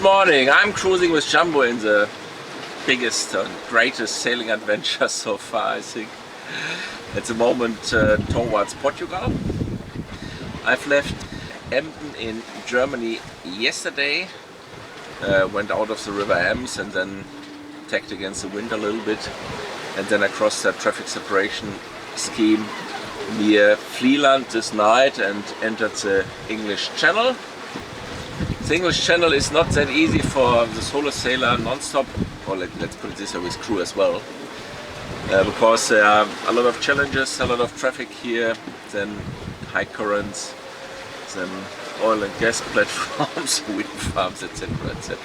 morning. I'm cruising with Jambo in the biggest and greatest sailing adventure so far, I think. At the moment towards Portugal. I've left Emden in Germany yesterday. Went out of the River Ems and then tacked against the wind a little bit. And then I crossed the traffic separation scheme near Vlieland this night and entered the English Channel. The English Channel is not that easy for the solo sailor non-stop, or let's put it this way, with crew as well. Because there are a lot of challenges, a lot of traffic here, then high currents, then oil and gas platforms, wind farms, etc. etc.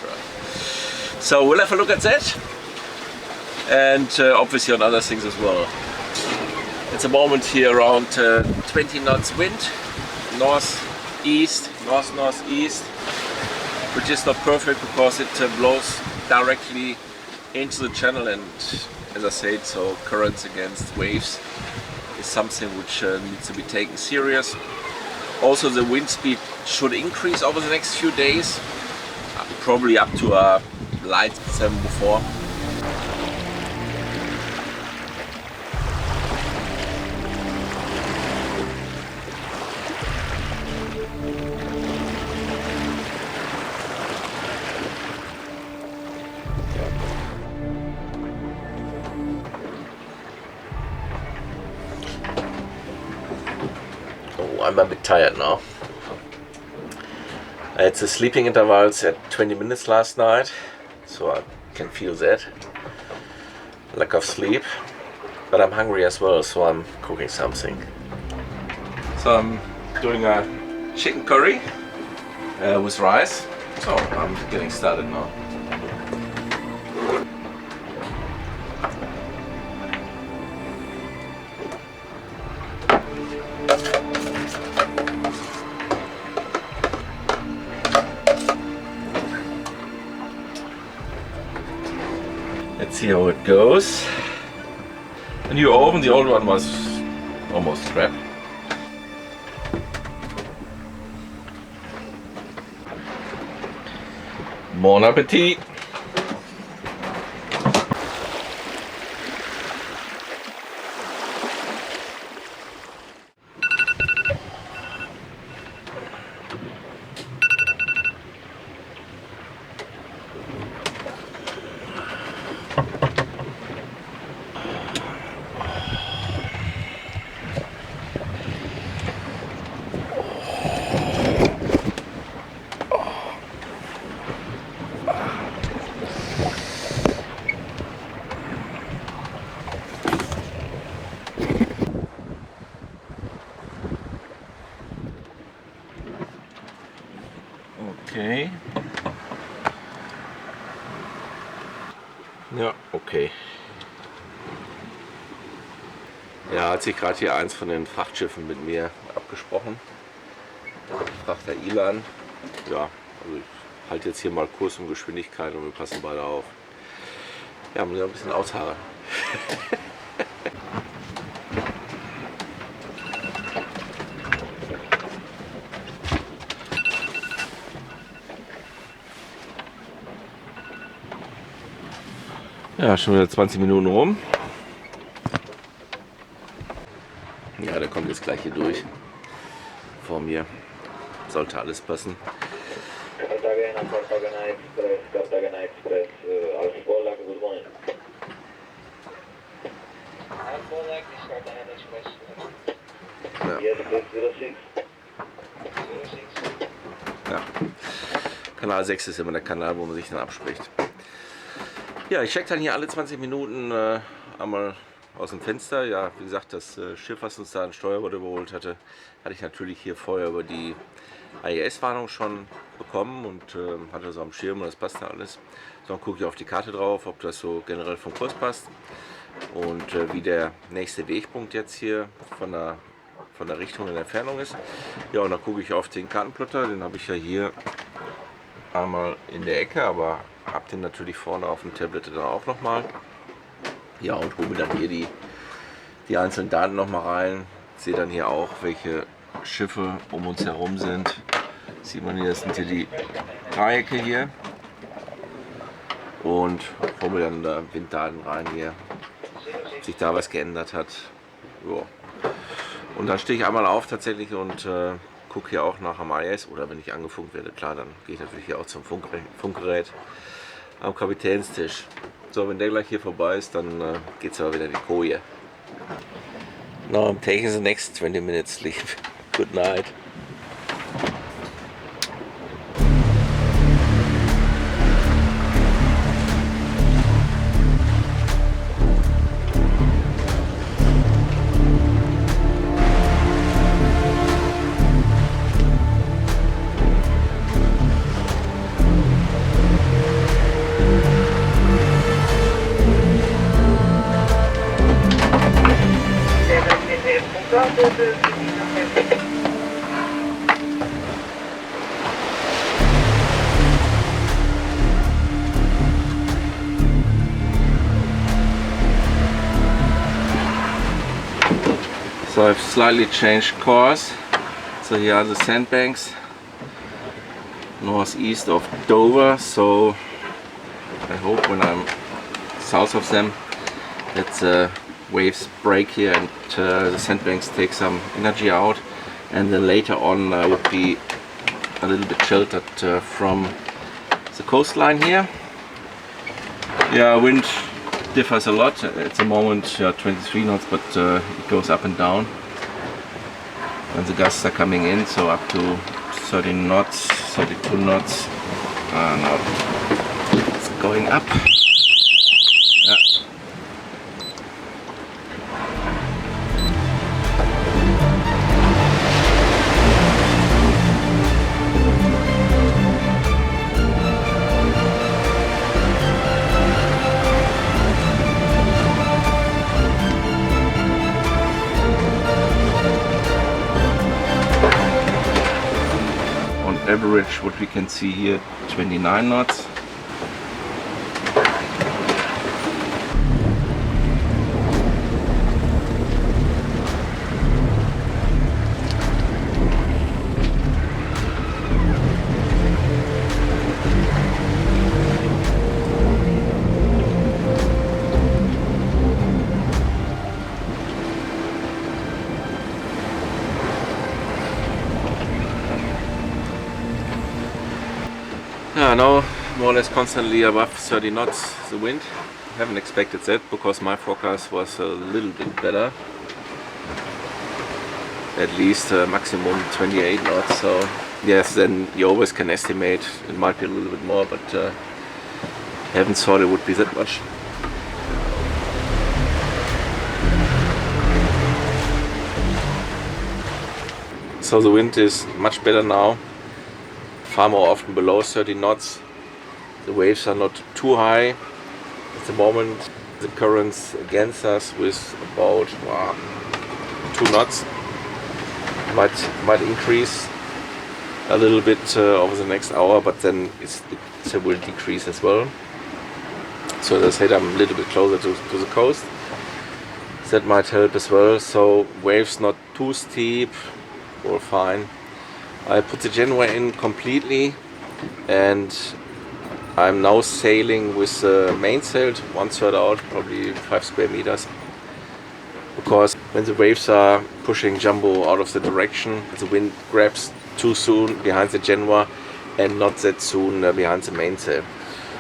So we'll have a look at that, and obviously on other things as well. At the moment here around 20 knots wind, northeast, northeast, which is not perfect because it blows directly into the channel, and as I said, so currents against waves is something which needs to be taken serious. Also the wind speed should increase over the next few days, probably up to a light 7/4. I'm a bit tired now. I had the sleeping intervals at 20 minutes last night, so I can feel that lack of sleep. But I'm hungry as well, so I'm cooking something. So I'm doing a chicken curry with rice. So I'm getting started now. Let's see how it goes. The new oven, the old one was almost crap. Bon appetit! Okay. Ja, okay. Ja, hat sich gerade hier eins von den Frachtschiffen mit mir abgesprochen. Frachter Ilan. Ja, also ich halte jetzt hier mal Kurs und Geschwindigkeit und wir passen beide auf. Ja, muss ja ein bisschen ausharren. Ja, schon wieder 20 Minuten rum. Ja, der kommt jetzt gleich hier durch. Vor mir. Sollte alles passen. Ja. Kanal 6 ist immer der Kanal, wo man sich dann abspricht. Ja, ich check dann hier alle 20 Minuten einmal aus dem Fenster. Ja, wie gesagt, das Schiff, was uns da ein Steuerbord überholt hatte, hatte ich natürlich hier vorher über die AES-Warnung schon bekommen und hatte so am Schirm und das passt da alles. So, dann gucke ich auf die Karte drauf, ob das so generell vom Kurs passt und wie der nächste Wegpunkt jetzt hier von der Richtung in der Entfernung ist. Ja, und dann gucke ich auf den Kartenplotter, den habe ich ja hier einmal in der Ecke, aber habe den natürlich vorne auf dem Tablet dann auch nochmal. Ja, und hole mir dann hier die einzelnen Daten nochmal rein. Sehe dann hier auch, welche Schiffe um uns herum sind. Sieht man hier, das sind hier die Dreiecke hier. und hole mir dann Winddaten rein hier, ob sich da was geändert hat. Jo. Und dann stehe ich einmal auf tatsächlich und gucke hier auch nach am IS, oder wenn ich angefunkt werde, klar, dann gehe ich natürlich hier auch zum Funkgerät am Kapitänstisch. So, wenn der gleich hier vorbei ist, dann geht es aber wieder in die Koje. Now I'm taking the next 20 minutes sleep. Good night. So I've slightly changed course. So here are the sandbanks northeast of Dover. So I hope when I'm south of them that the waves break here and the sandbanks take some energy out, and then later on I would be a little bit sheltered from the coastline here. Yeah, wind differs a lot. At the moment 23 knots, but it goes up and down when the gusts are coming in, so up to 30 knots, 32 knots. Now it's going up. Yeah. Average, what we can see here, 29 knots. Yeah, now more or less constantly above 30 knots the wind. I haven't expected that because my forecast was a little bit better. At least maximum 28 knots. So yes, then you always can estimate it might be a little bit more, but haven't thought it would be that much. So the wind is much better now. Far more often below 30 knots. The waves are not too high. At the moment the current's against us with about 2 knots. Might increase a little bit over the next hour, but then it will decrease as well. So as I said, I'm a little bit closer to the coast. That might help as well. So waves not too steep or fine. I put the Genoa in completely, and I'm now sailing with the mainsail 1/3 out, probably 5 square meters, because when the waves are pushing Jambo out of the direction, the wind grabs too soon behind the Genoa and not that soon behind the mainsail.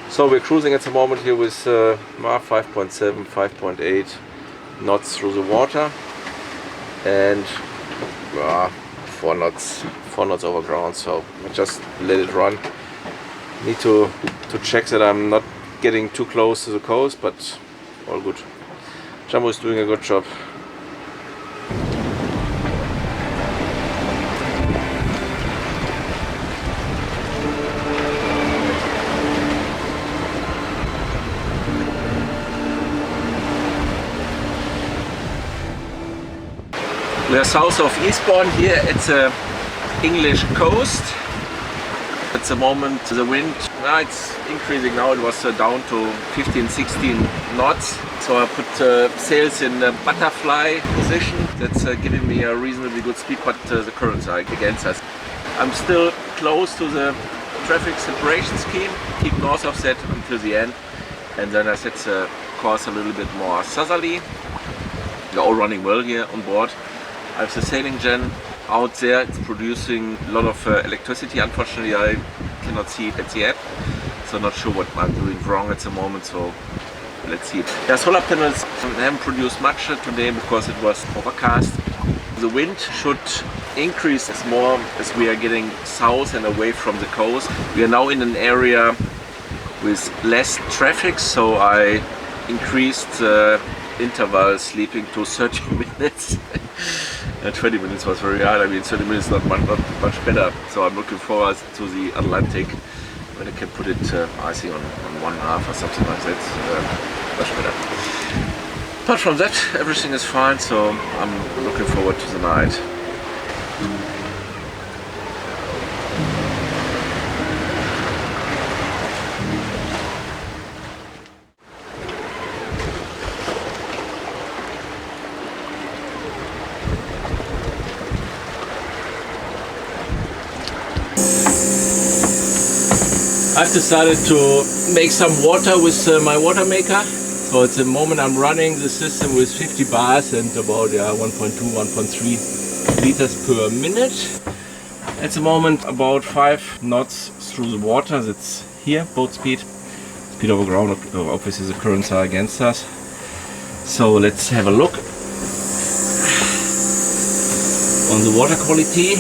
So we're cruising at the moment here with 5.7, 5.8 knots through the water, and 4 knots over ground, so I just let it run. Need to check that I'm not getting too close to the coast, but all good. Jambo is doing a good job. We are south of Eastbourne here at the English coast. At the moment the wind, it's increasing now. It was down to 15-16 knots. So I put sails in butterfly position. That's giving me a reasonably good speed, but the currents are against us. I'm still close to the traffic separation scheme. Keep north of that until the end. and then I set the course a little bit more southerly. They're all running well here on board. I have the sailing gen out there. It's producing a lot of electricity. Unfortunately, I cannot see it at the app, so not sure what I'm doing wrong at the moment. So let's see. The solar panels haven't produced much today because it was overcast. The wind should increase more as we are getting south and away from the coast. We are now in an area with less traffic, so I increased the interval sleeping to 30 minutes. 20 minutes was very hard. I mean, 30 minutes is not much better. So I'm looking forward to the Atlantic when I can put it, I think, on 1.5 or something like that. Much better. Apart from that, everything is fine. So I'm looking forward to the night. I've decided to make some water with my water maker. So at the moment I'm running the system with 50 bars and about 1.2, 1.3 liters per minute. At the moment about 5 knots through the water. That's here, boat speed. Speed over ground, obviously the currents are against us. So let's have a look on the water quality.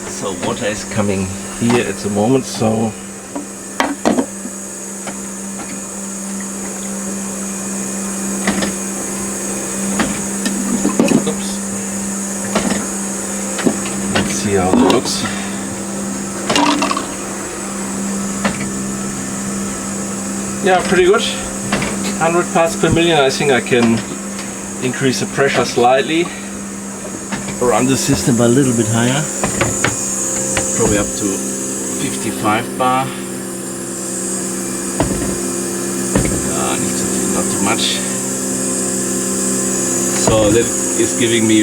So water is coming here at the moment, so oops. Let's see how it looks. Yeah, pretty good. 100 parts per million. I think I can increase the pressure slightly, run the system a little bit higher. Probably up to 55 bar. Not too much. So that is giving me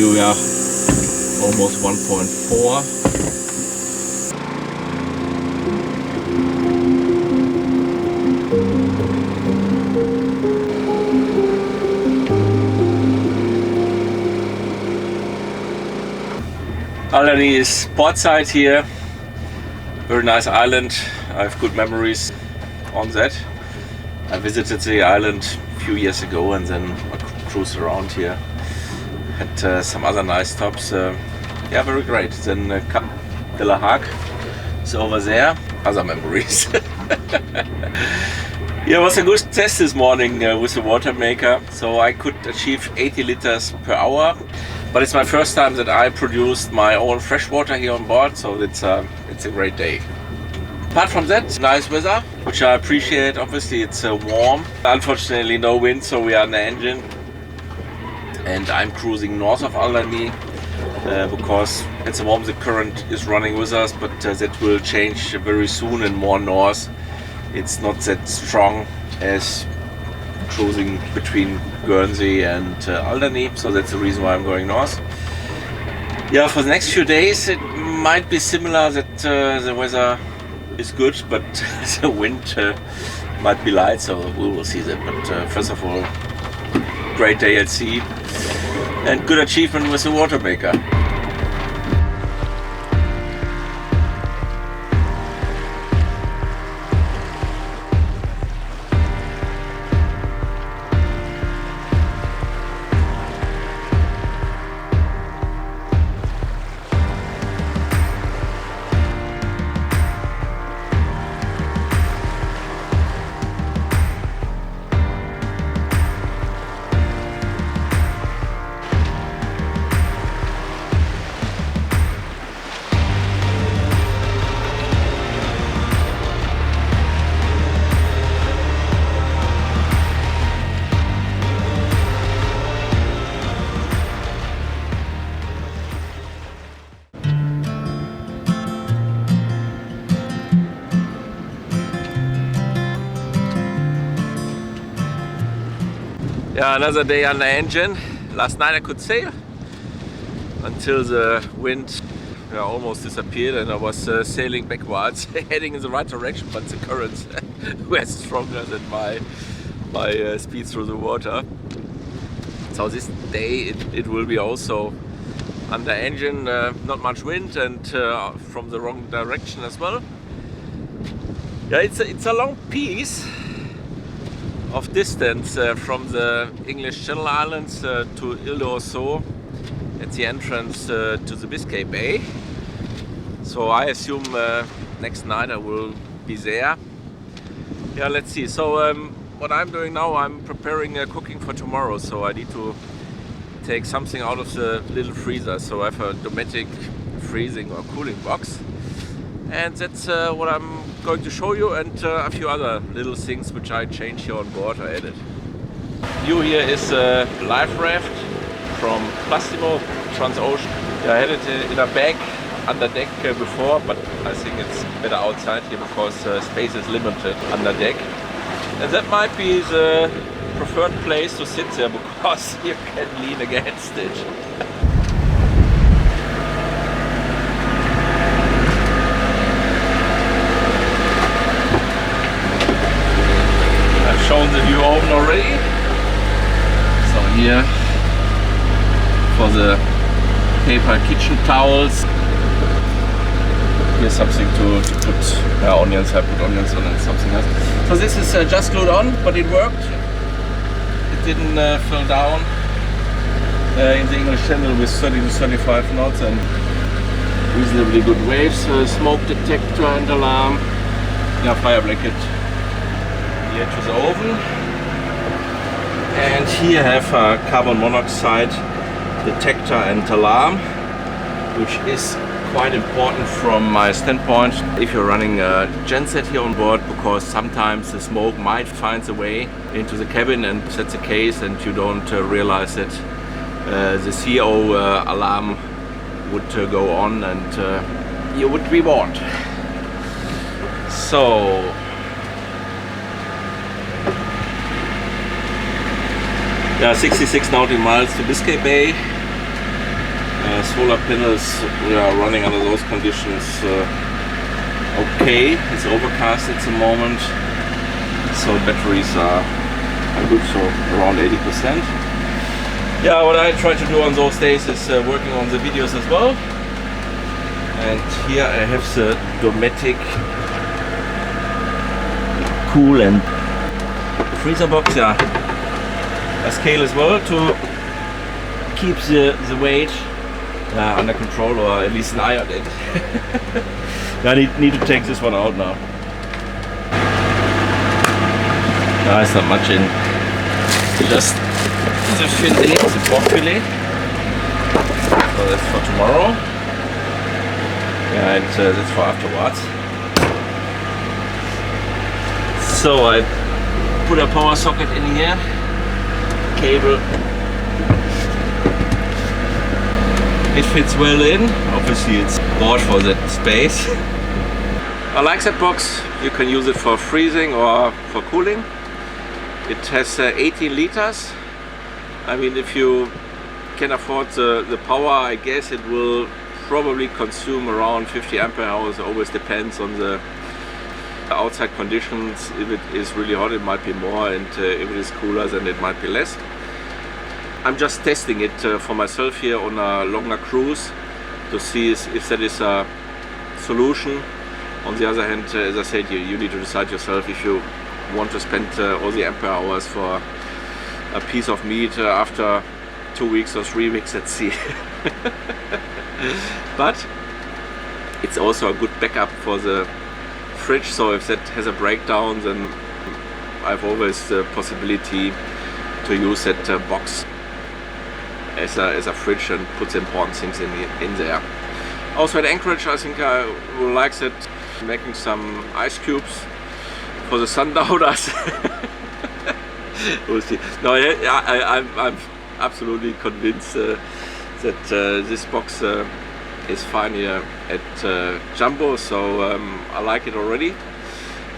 almost 1.4. Alderney is port side here. Very nice island. I have good memories on that. I visited the island a few years ago and then I cruised around here. Had some other nice stops. Yeah, very great. Then Cap de la Hague is over there. Other memories. Yeah, it was a good test this morning with the water maker. So I could achieve 80 liters per hour. But it's my first time that I produced my own fresh water here on board, so it's a great day. Apart from that, nice weather, which I appreciate. Obviously it's warm. Unfortunately no wind, so we are in the engine. And I'm cruising north of Alderney because at the moment the current is running with us, but that will change very soon and more north. It's not that strong as cruising between Guernsey and Alderney, so that's the reason why I'm going north. Yeah, for the next few days it might be similar that the weather is good, but the wind might be light, so we will see that. But first of all, great day at sea and good achievement with the water maker. Yeah, another day on the engine. Last night I could sail until the wind almost disappeared and I was sailing backwards, heading in the right direction, but the currents were stronger than my speed through the water. So this day it will be also under engine, not much wind, and from the wrong direction as well. Yeah, it's a long piece of distance from the English Channel Islands to Ile d'Orsay at the entrance to the Biscay Bay. So I assume next night I will be there. Yeah, let's see. So what I'm doing now, I'm preparing cooking for tomorrow. So I need to take something out of the little freezer. So I have a domestic freezing or cooling box. And that's what I'm going to show you, and a few other little things which I changed here on board, I added. View here is a life raft from Plastimo Transocean. Yeah, I had it in a bag under deck before, but I think it's better outside here because space is limited under deck. And that might be the preferred place to sit there because you can lean against it. Shown the view open already. So here for the paper kitchen towels. Here's something to put onions. I put onions on and something else. So this is just glued on, but it worked. It didn't fall down in the English Channel with 30 to 35 knots and reasonably good waves. Smoke detector and alarm. Yeah, fire blanket. Here to the oven, and here I have a carbon monoxide detector and alarm, which is quite important from my standpoint if you're running a genset here on board, because sometimes the smoke might find a way into the cabin, and if that's the case and you don't realize that the CO alarm would go on, and you would be warned. So yeah, 66 nautical miles to Biscay Bay. Solar panels, we are running under those conditions. Okay, it's overcast at the moment, so batteries are good, so around 80%. Yeah, what I try to do on those days is working on the videos as well. And here I have the Dometic cool and freezer box. Yeah, a scale as well to keep the weight under control, or at least an eye on it. I need to take this one out now. There's not much in. Just the fillet, the pork fillet. So that's for tomorrow. Yeah, and that's for afterwards. So I put a power socket in here. Cable. It fits well in. Obviously it's bought for that space. I like that box. You can use it for freezing or for cooling. It has 18 liters. I mean, if you can afford the power, I guess it will probably consume around 50 ampere hours. It always depends on the outside conditions. If it is really hot, it might be more, and if it is cooler, then it might be less. I'm just testing it for myself here on a longer cruise to see if that is a solution. On the other hand, as I said, you need to decide yourself if you want to spend all the ampere hours for a piece of meat after 2 weeks or 3 weeks at sea. But it's also a good backup for the fridge, so if that has a breakdown, then I've always the possibility to use that box as a fridge and put the important things in there. Also at Anchorage, I think I will like that, making some ice cubes for the sundowners. We'll see. No, I'm absolutely convinced that this box is fine here at Jambo, so I like it already.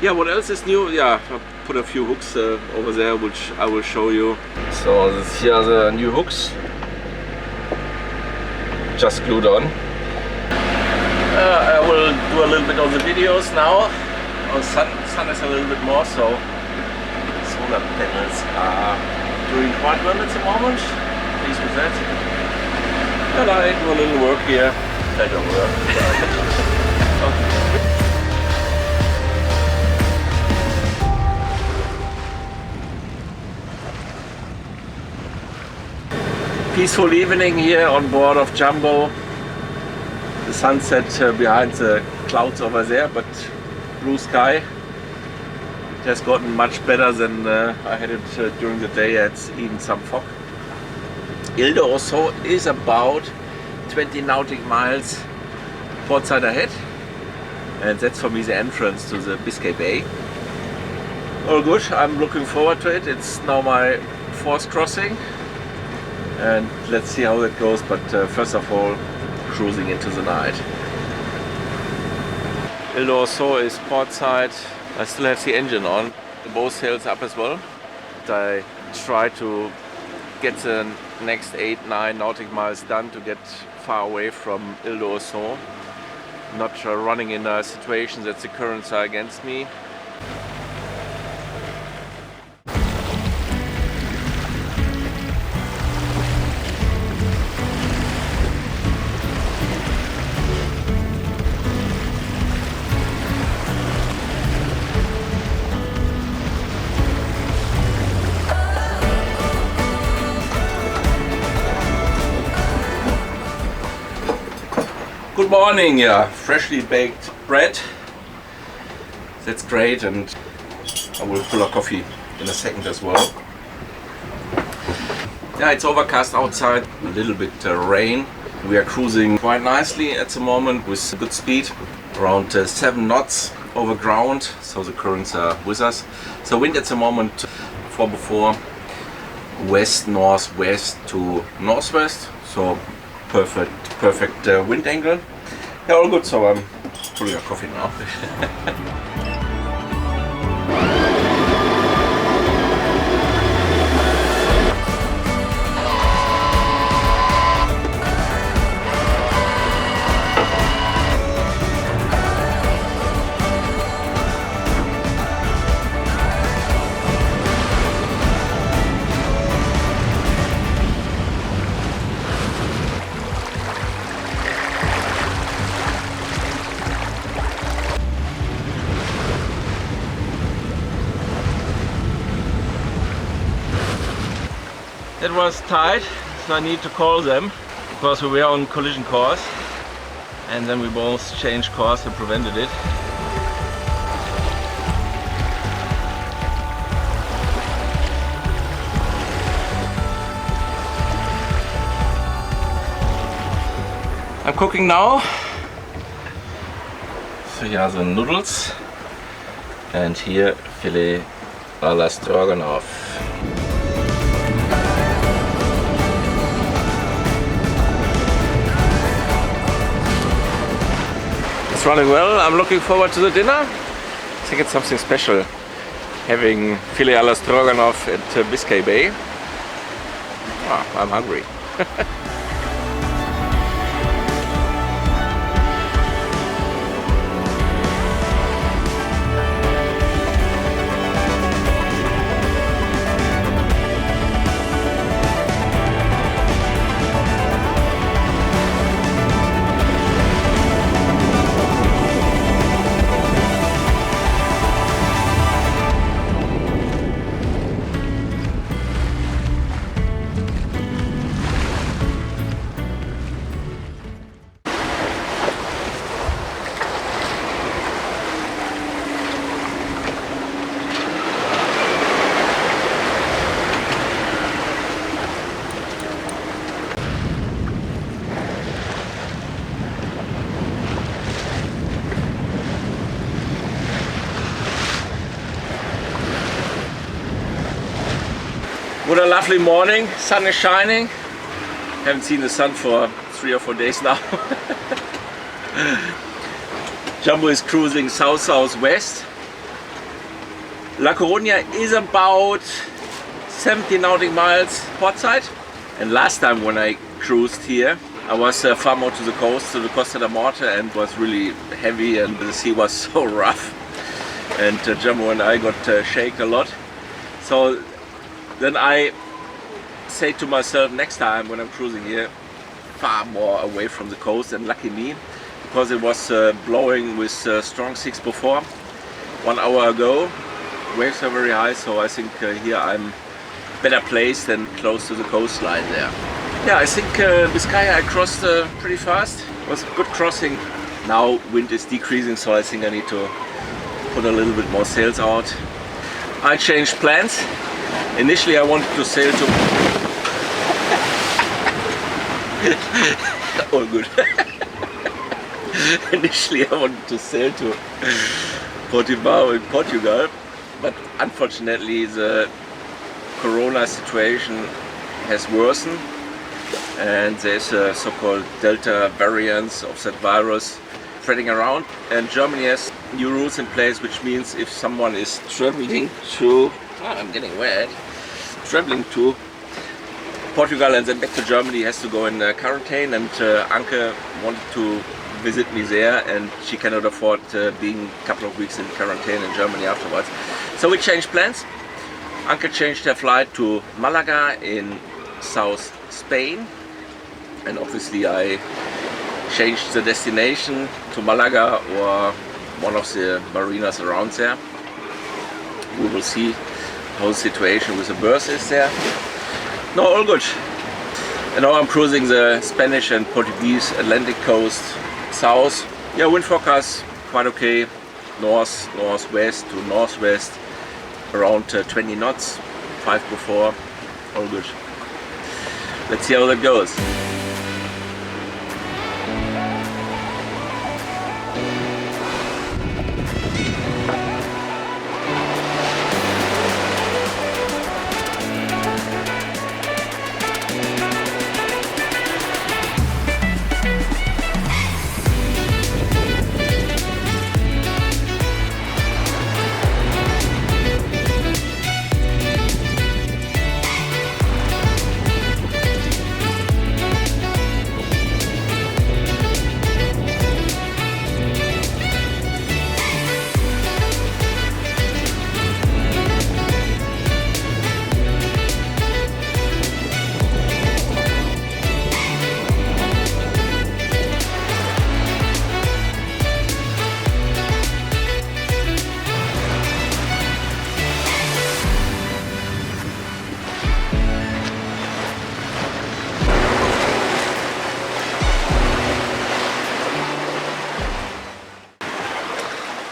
Yeah, what else is new? Yeah, I put a few hooks over there, which I will show you. So here are the new hooks, just glued on. I will do a little bit of the videos now Oh, sun is a little bit more, so solar panels are doing quite well at the moment. Pleased with that. And I do a little work here. I don't work. Peaceful evening here on board of Jambo. The sunset behind the clouds over there, but blue sky. It has gotten much better than I had it during the day. It's even some fog. Ile d'Ossau is about 20 nautic miles port side ahead, and that's for me the entrance to the Biscay Bay. All good, I'm looking forward to it. It's now my 4th crossing, and let's see how it goes, but first of all, cruising into the night. Ile d'Ossau is port side. I still have the engine on. The bow sails up as well. I try to get the next 8-9 nautic miles done to get far away from Ile d'Ossau. Not running in a situation that the currents are against me. Good morning, yeah, freshly baked bread. That's great, and I will pull a coffee in a second as well. Yeah, it's overcast outside, a little bit rain. We are cruising quite nicely at the moment with good speed, around 7 knots over ground, so the currents are with us. So wind at the moment 4x4 west, northwest to northwest, so perfect wind angle. Yeah, all good, so I'm pulling a coffee now. It was tight, so I need to call them because we were on collision course, and then we both changed course and prevented it. I'm cooking now. So here are the noodles, and here filet à la stroganoff. It's running well. I'm looking forward to the dinner. I think it's something special having filet à la stroganoff at Biscay Bay. Oh, I'm hungry. What a lovely morning, sun is shining. Haven't seen the sun for 3 or 4 days now. Jambo is cruising south-southwest. La Coruña is about 70 nautic miles port side. And last time when I cruised here, I was far more to the coast, to the Costa da Morte, and was really heavy and the sea was so rough. and Jambo and I got shaken a lot. So then I say to myself, next time when I'm cruising here, far more away from the coast, and lucky me, because it was blowing with strong 6 before. 1 hour ago, waves are very high, so I think here I'm better placed than close to the coastline there. Yeah, I think Vizcaya I crossed pretty fast. It was a good crossing. Now wind is decreasing, so I think I need to put a little bit more sails out. I changed plans. Initially I wanted to sail to... All good. Initially I wanted to sail to Portimao in Portugal, but unfortunately the Corona situation has worsened and there's a so-called Delta variant of that virus spreading around, and Germany has new rules in place, which means if someone is traveling to, I'm getting wet, traveling to Portugal and then back to Germany, has to go in quarantine, and Anke wanted to visit me there and she cannot afford being a couple of weeks in quarantine in Germany afterwards. So we changed plans. Anke changed her flight to Malaga in South Spain, and obviously I changed the destination to Malaga or one of the marinas around there. We will see how the situation with the berth is there. No, all good. And now I'm cruising the Spanish and Portuguese Atlantic coast south. Yeah, wind forecast quite okay. North, northwest to northwest, around 20 knots, 5 before, all good. Let's see how that goes.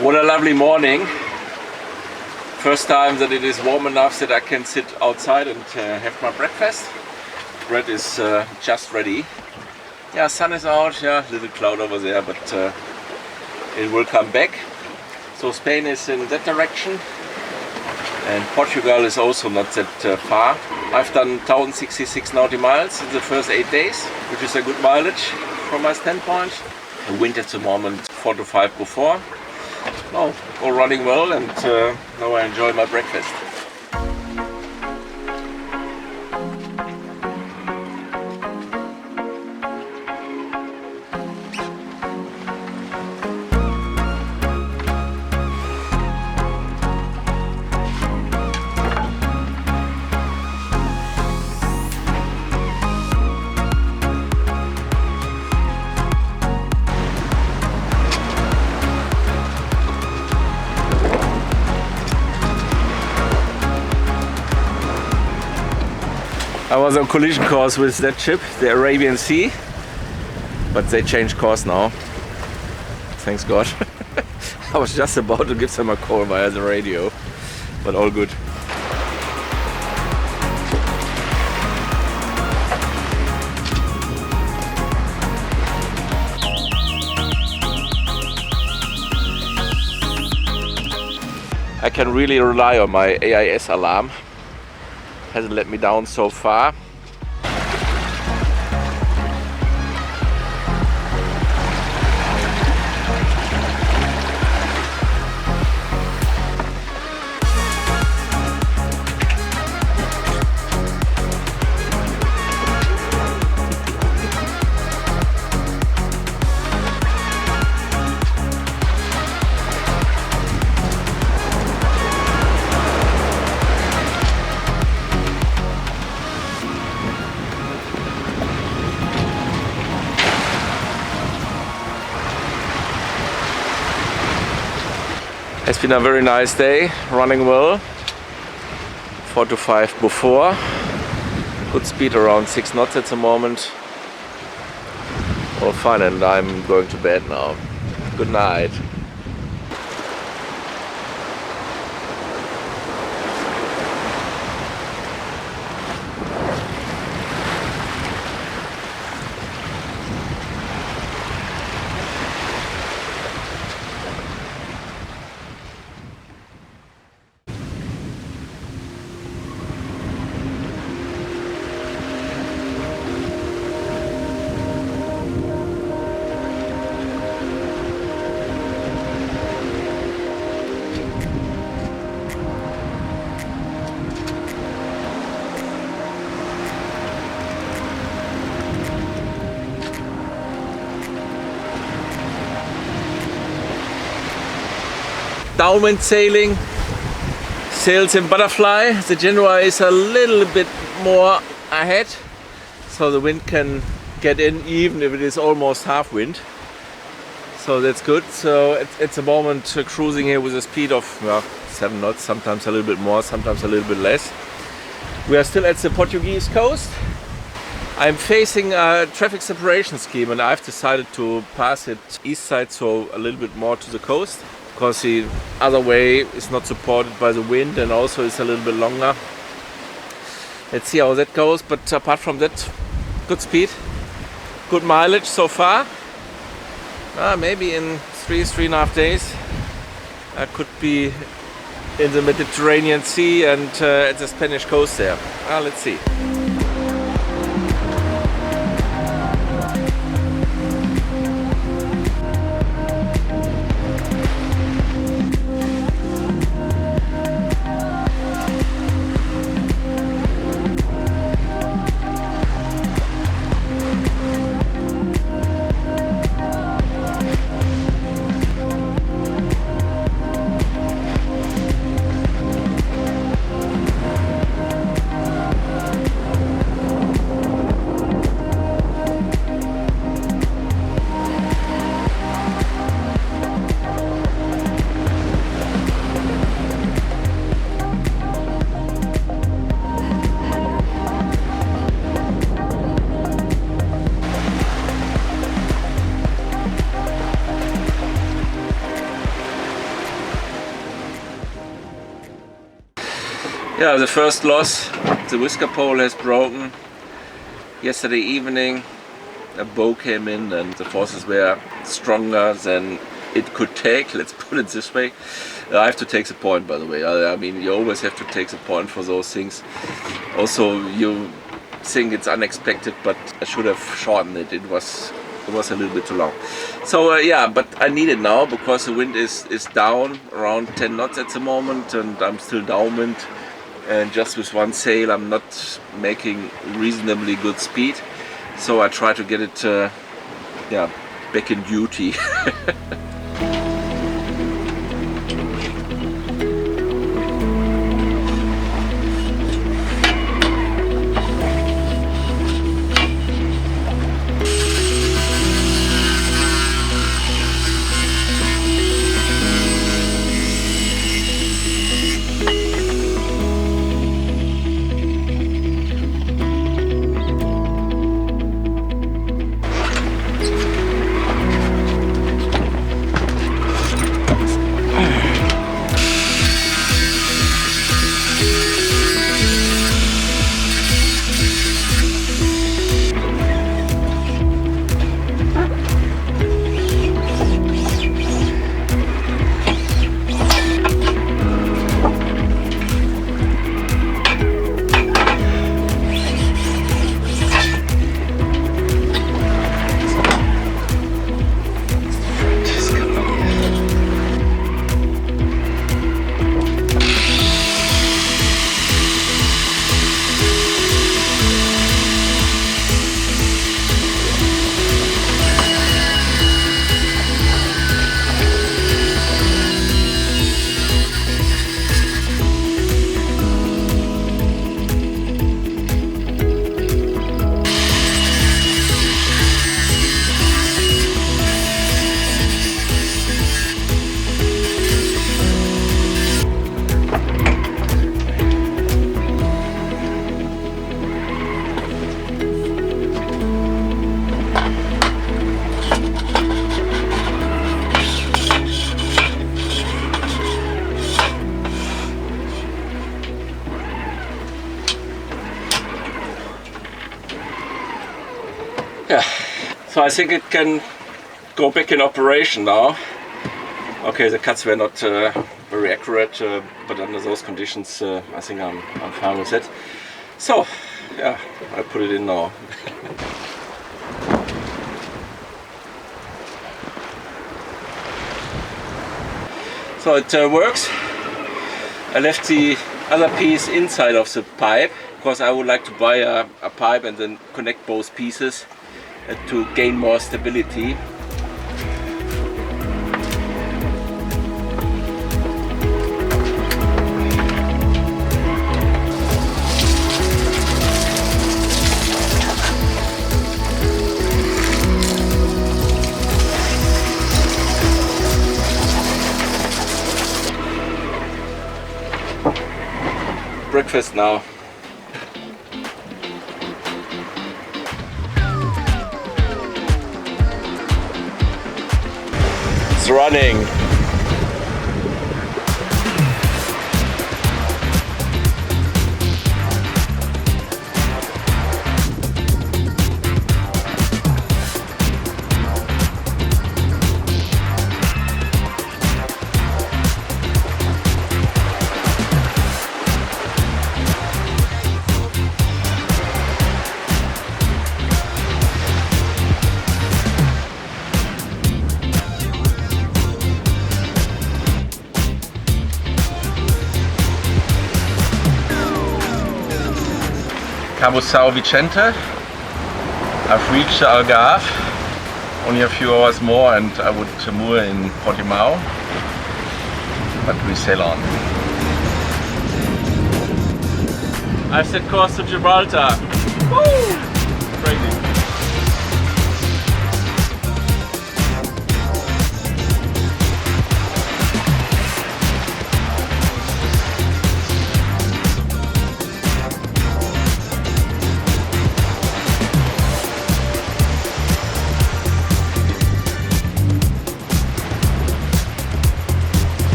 What a lovely morning. First time that it is warm enough that I can sit outside and have my breakfast. Bread is just ready. Yeah, sun is out, yeah, little cloud over there, but it will come back. So Spain is in that direction and Portugal is also not that far. I've done 1066 nautical miles in the first 8 days, which is a good mileage from my standpoint. The wind at the moment 4 to 5 before. No, all running well, and now I enjoy my breakfast. I was on collision course with that ship, the Arabian Sea, but they changed course now. Thanks God. I was just about to give them a call via the radio, but all good. I can really rely on my AIS alarm. Hasn't let me down so far. It's been a very nice day, running well. 4 to 5 before. Good speed around 6 knots at the moment. All fine, and I'm going to bed now. Good night. Downwind sailing, sails in butterfly. The Genoa is a little bit more ahead, so the wind can get in even if it is almost half wind. So that's good. So at the moment cruising here with a speed of 7 knots, sometimes a little bit more, sometimes a little bit less. We are still at the Portuguese coast. I'm facing a traffic separation scheme and I've decided to pass it east side, so a little bit more to the coast, because the other way is not supported by the wind and also it's a little bit longer. Let's see how that goes, but apart from that, good speed, good mileage so far. Maybe in 3.5 days I could be in the Mediterranean Sea and at the Spanish coast there. Let's see. Yeah, the first loss, the whisker pole has broken. Yesterday evening a bow came in and the forces were stronger than it could take, let's put it this way. I have to take the point, by the way. I mean, you always have to take the point for those things. Also, you think it's unexpected, but I should have shortened it. It was a little bit too long. So yeah, but I need it now because the wind is down around 10 knots at the moment and I'm still downwind. And just with one sail I'm not making reasonably good speed, so I try to get it back in duty. So I think it can go back in operation now. Okay, the cuts were not very accurate, but under those conditions I think I'm fine with it. So yeah, I put it in now. So it works. I left the other piece inside of the pipe because I would like to buy a pipe and then connect both pieces to gain more stability. Breakfast now. It's running. Cabo São Vicente. I've reached the Algarve. Only a few hours more and I would moor in Portimao. But we sail on. I've set course to Gibraltar. Woo! Crazy.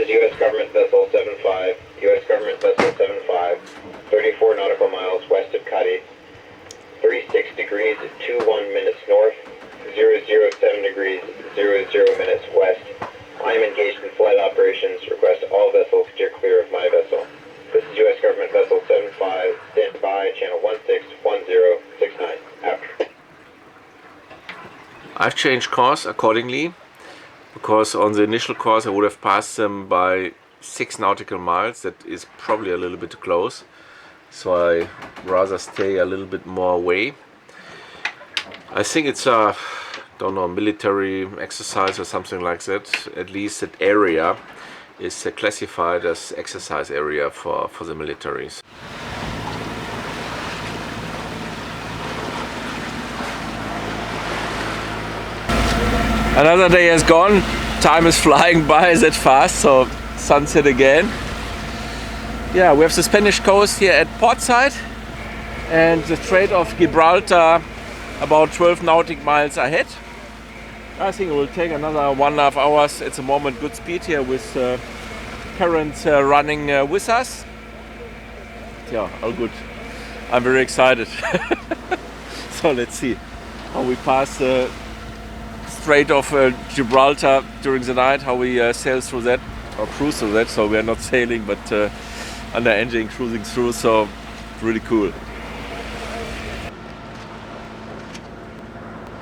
U.S. Government Vessel 75, U.S. Government Vessel 75, 34 nautical miles west of Cadiz, 36 degrees 21 minutes north, 007 degrees 00 minutes west. I am engaged in flight operations. Request all vessels steer clear of my vessel. This is U.S. Government Vessel 75, stand by, channel 161069, out. I've changed course accordingly, because on the initial course I would have passed them by 6 nautical miles. That is probably a little bit close, so I rather stay a little bit more away. I think it's a, don't know, military exercise or something like that. At least that area is classified as exercise area for the militaries. Another day has gone. Time is flying by that fast, so sunset again. Yeah, we have the Spanish coast here at portside and the Strait of Gibraltar about 12 nautical miles ahead. I think it will take another 1.5 hours. At the moment, good speed here with currents running with us. Yeah, all good. I'm very excited. So let's see how we pass the Strait of Gibraltar during the night, how we sail through that or cruise through that. So we are not sailing but under engine cruising through, so really cool.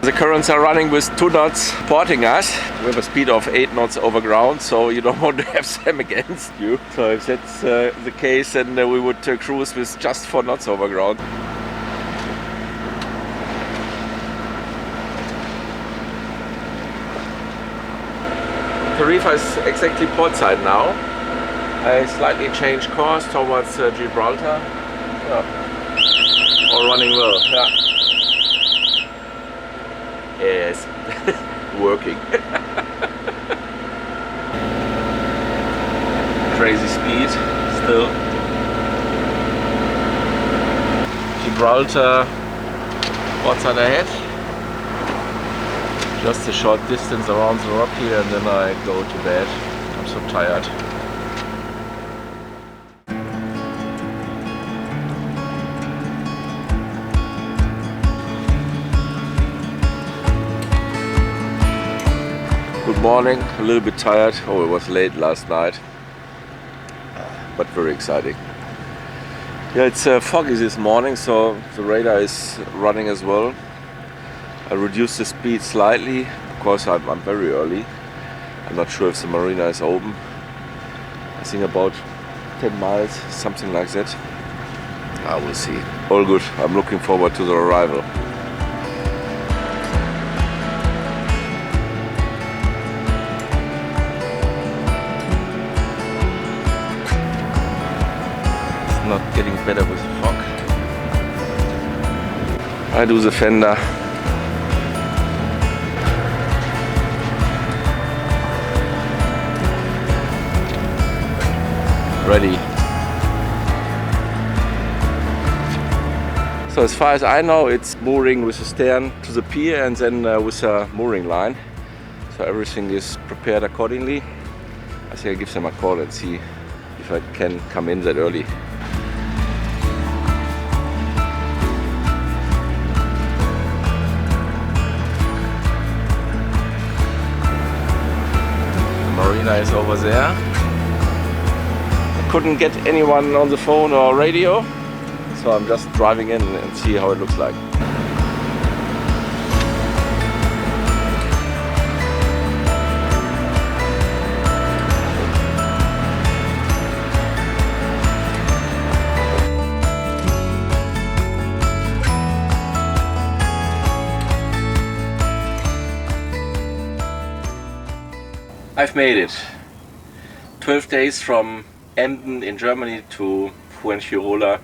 The currents are running with 2 knots porting us. We have a speed of 8 knots over ground, so you don't want to have them against you. So if that's the case, then we would cruise with just 4 knots over ground. Tarifa is exactly portside now. I slightly changed course towards Gibraltar. Yeah. All running well. Yeah. Yes, working. crazy speed still. Gibraltar, what's ahead? Just a short distance around the rock here and then I go to bed. I'm so tired. Good morning, a little bit tired. Oh, it was late last night, but very exciting. Yeah, it's foggy this morning, so the radar is running as well. I reduced the speed slightly because I'm very early. I'm not sure if the marina is open. I think about 10 miles, something like that. I will see. All good. I'm looking forward to the arrival. It's not getting better with the fog. I do the fender. Ready. So as far as I know, it's mooring with the stern to the pier and then with a mooring line. So everything is prepared accordingly. I think I'll give them a call and see if I can come in that early. The marina is over there. Couldn't get anyone on the phone or radio, so I'm just driving in and see how it looks like. I've made it. 12 days from Emden in Germany to Fuengirola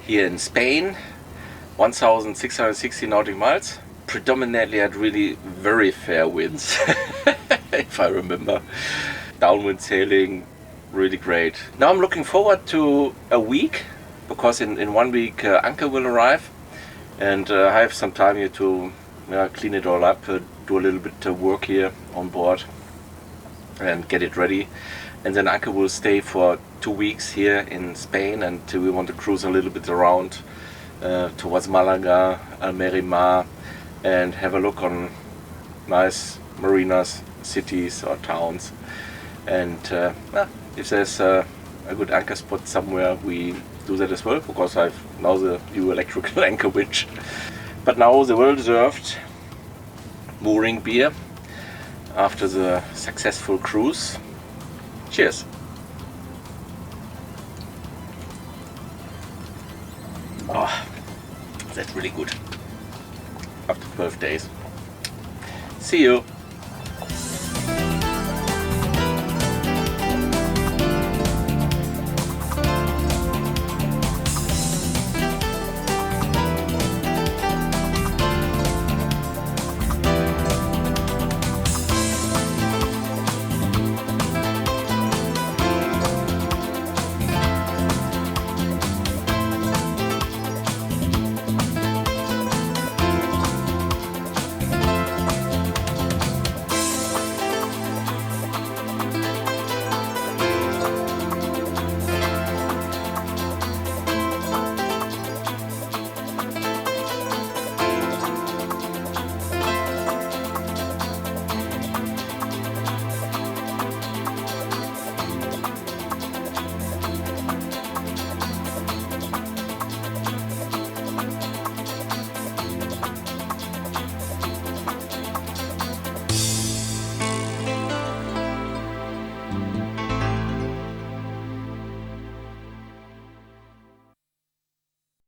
here in Spain. 1,660 nautical miles. Predominantly had really very fair winds, if I remember. Downwind sailing, really great. Now I'm looking forward to a week, because in 1 week Anke will arrive, and I have some time here to clean it all up, do a little bit of work here on board and get it ready. And then Anke will stay for 2 weeks here in Spain, and we want to cruise a little bit around towards Malaga, Almerimar, and have a look on nice marinas, cities or towns. And if there's a good anchor spot somewhere, we do that as well, because I've now the new electrical anchor winch. But now the well-deserved mooring beer after the successful cruise. Cheers! Oh, that's really good. After 12 days. See you!